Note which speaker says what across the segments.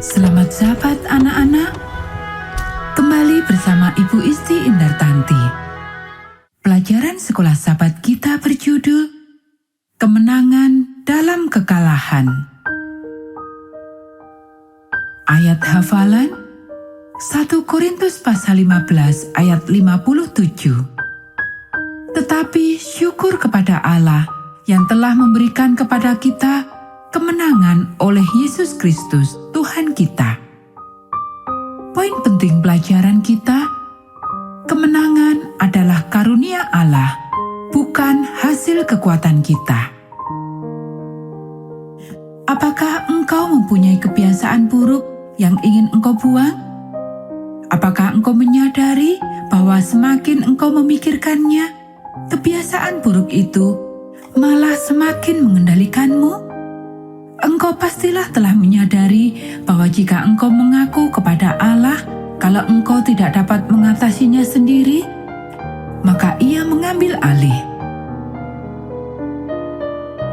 Speaker 1: Selamat sahabat anak-anak, kembali bersama Ibu Isti Indartanti. Pelajaran sekolah sahabat kita berjudul Kemenangan dalam Kekalahan. Ayat hafalan 1 Korintus pasal 15 ayat 57. Tetapi syukur kepada Allah yang telah memberikan kepada kita kemenangan oleh Yesus Kristus Tuhan kita. Poin penting pelajaran kita, kemenangan adalah karunia Allah, bukan hasil kekuatan kita. Apakah engkau mempunyai kebiasaan buruk yang ingin engkau buang? Apakah engkau menyadari bahwa semakin engkau memikirkannya, kebiasaan buruk itu malah semakin mengendalikanmu? Engkau pastilah telah menyadari bahwa jika engkau mengaku kepada Allah kalau engkau tidak dapat mengatasinya sendiri, maka Ia mengambil alih.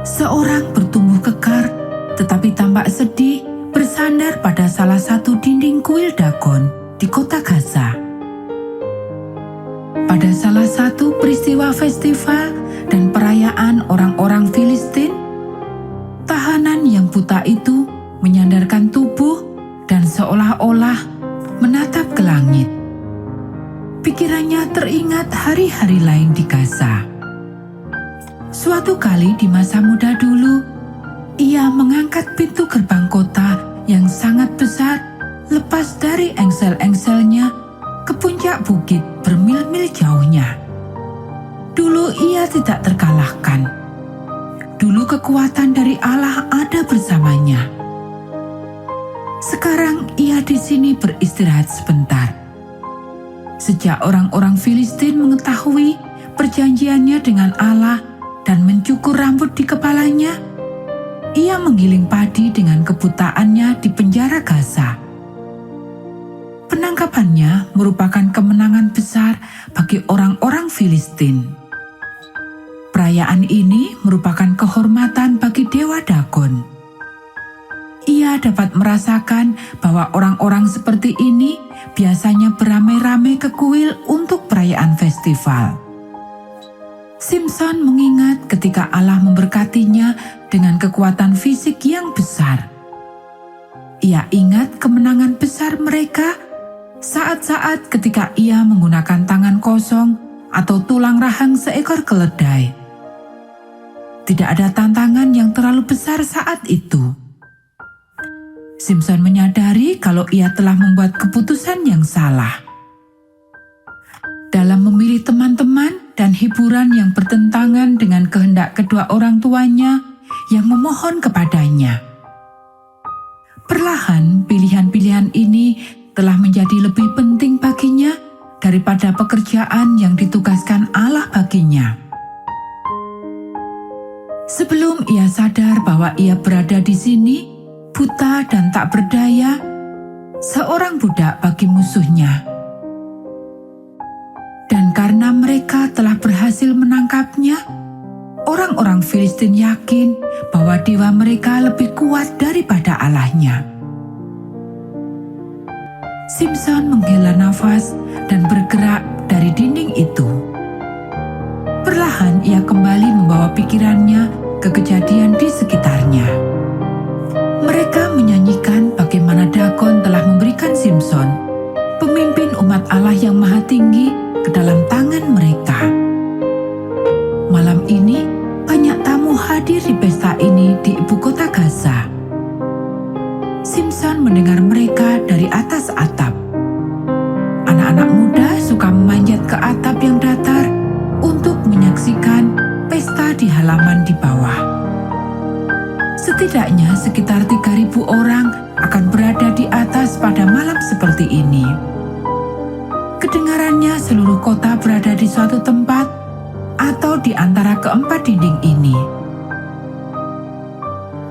Speaker 1: Seorang bertumbuh kekar tetapi tampak sedih bersandar pada salah satu dinding kuil Dagon di kota Gaza. Pada salah satu peristiwa festival dan perayaan orang-orang Filistin, tahanan yang buta itu menyandarkan tubuh dan seolah-olah menatap ke langit. Pikirannya teringat hari-hari lain di Gaza. Suatu kali di masa muda dulu, ia mengangkat pintu gerbang kota yang sangat besar lepas dari engsel-engselnya ke puncak bukit bermil-mil jauhnya. Dulu ia tidak terkalahkan. Dulu kekuatan dari Allah ada bersamanya. Sekarang ia di sini beristirahat sebentar. Sejak orang-orang Filistin mengetahui perjanjiannya dengan Allah dan mencukur rambut di kepalanya, ia menggiling padi dengan kebutaannya di penjara Gaza. Penangkapannya merupakan kemenangan besar bagi orang-orang Filistin. Perayaan ini merupakan kehormatan bagi Dewa Dagon. Ia dapat merasakan bahwa orang-orang seperti ini biasanya beramai-ramai ke kuil untuk perayaan festival. Simson mengingat ketika Allah memberkatinya dengan kekuatan fisik yang besar. Ia ingat kemenangan besar mereka saat-saat ketika ia menggunakan tangan kosong atau tulang rahang seekor keledai. Tidak ada tantangan yang terlalu besar saat itu. Simson menyadari kalau ia telah membuat keputusan yang salah. Dalam memilih teman-teman dan hiburan yang bertentangan dengan kehendak kedua orang tuanya yang memohon kepadanya. Perlahan pilihan-pilihan ini telah menjadi lebih penting baginya daripada pekerjaan yang ditugaskan Allah baginya. Sebelum ia sadar bahwa ia berada di sini, buta dan tak berdaya, seorang budak bagi musuhnya. Dan karena mereka telah berhasil menangkapnya, orang-orang Filistin yakin bahwa dewa mereka lebih kuat daripada Allahnya. Simson menghela nafas dan bergerak dari dinding itu. Perlahan ia kembali membawa pikirannya ke kejadian di sekitarnya. Mereka menyanyikan bagaimana Dagon telah memberikan Simson, pemimpin umat Allah yang maha tinggi, ke dalam tangan mereka. Malam ini banyak tamu hadir di pesta ini di ibu kota Gaza. Simson mendengar mereka dari atas atap. Anak-anak muda suka memanjat ke atap yang datar untuk menyaksikan pesta di halaman di bawah. Setidaknya sekitar 3.000 orang akan berada di atas pada malam seperti ini. Kedengarannya seluruh kota berada di suatu tempat atau di antara keempat dinding ini.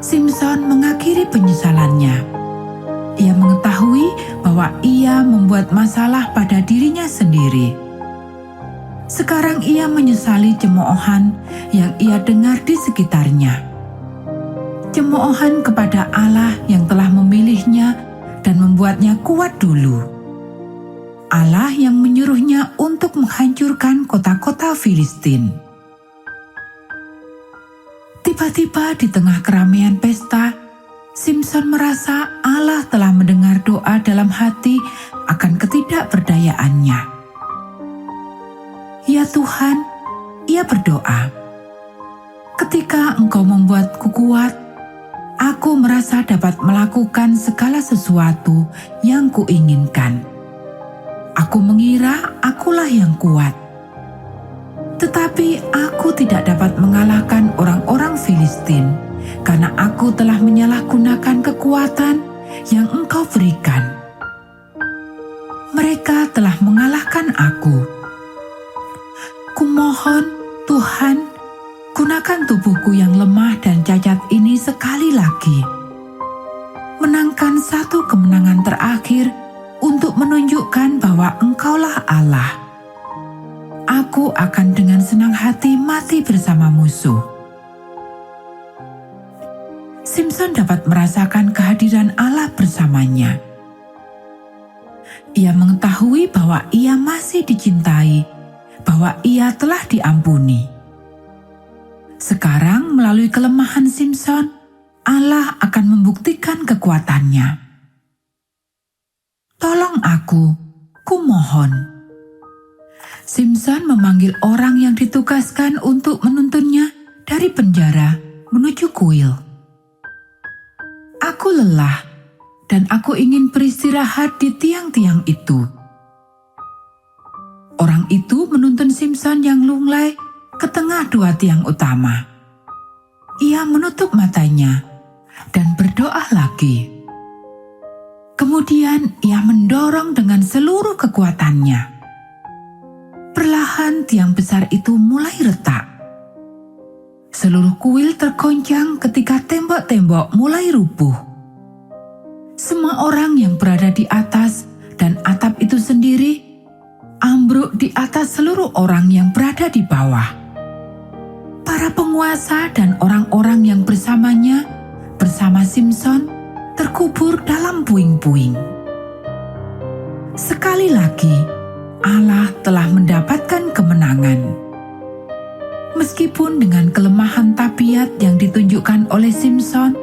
Speaker 1: Simson mengakhiri penyesalannya. Ia mengetahui bahwa ia membuat masalah pada dirinya sendiri. Sekarang ia menyesali cemoohan yang ia dengar di sekitarnya. Cemoohan kepada Allah yang telah memilihnya dan membuatnya kuat dulu. Allah yang menyuruhnya untuk menghancurkan kota-kota Filistin. Tiba-tiba di tengah keramaian pesta, Simson merasa Allah telah mendengar doa dalam hati akan ketidakberdayaannya. Ya Tuhan, ia berdoa, ketika Engkau membuatku kuat, aku merasa dapat melakukan segala sesuatu yang kuinginkan. Aku mengira akulah yang kuat. Tetapi aku tidak dapat mengalahkan orang-orang Filistin karena aku telah menyalahgunakan kekuatan yang Engkau berikan. Mereka telah mengalahkan aku. Kumohon, Tuhan, gunakan tubuhku yang lemah dan cacat ini sekali lagi. Menangkan satu kemenangan terakhir untuk menunjukkan bahwa Engkaulah Allah. Aku akan dengan senang hati mati bersama musuh. Simson dapat merasakan kehadiran Allah bersamanya. Ia mengetahui bahwa ia masih dicintai, bahwa ia telah diampuni. Sekarang melalui kelemahan Simson, Allah akan membuktikan kekuatannya. Tolong aku, kumohon. Simson memanggil orang yang ditugaskan untuk menuntunnya dari penjara menuju kuil. Aku lelah dan aku ingin beristirahat di tiang-tiang itu. Orang itu menuntun Simson yang lunglai ke tengah dua tiang utama. Ia menutup matanya dan berdoa lagi. Kemudian ia mendorong dengan seluruh kekuatannya. Perlahan tiang besar itu mulai retak. Seluruh kuil tergoncang ketika tembok-tembok mulai rubuh. Semua orang yang berada di atas dan atap itu sendiri ambruk di atas seluruh orang yang berada di bawah. Para penguasa dan orang-orang yang bersamanya bersama Simson terkubur dalam puing-puing. Sekali lagi, Allah telah mendapatkan kemenangan. Meskipun dengan kelemahan tabiat yang ditunjukkan oleh Simson,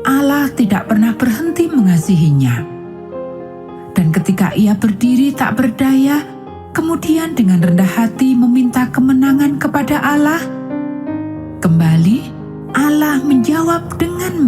Speaker 1: Allah tidak pernah berhenti mengasihinya. Dan ketika ia berdiri tak berdaya, kemudian dengan rendah hati meminta kemenangan kepada Allah, kembali Allah menjawab dengan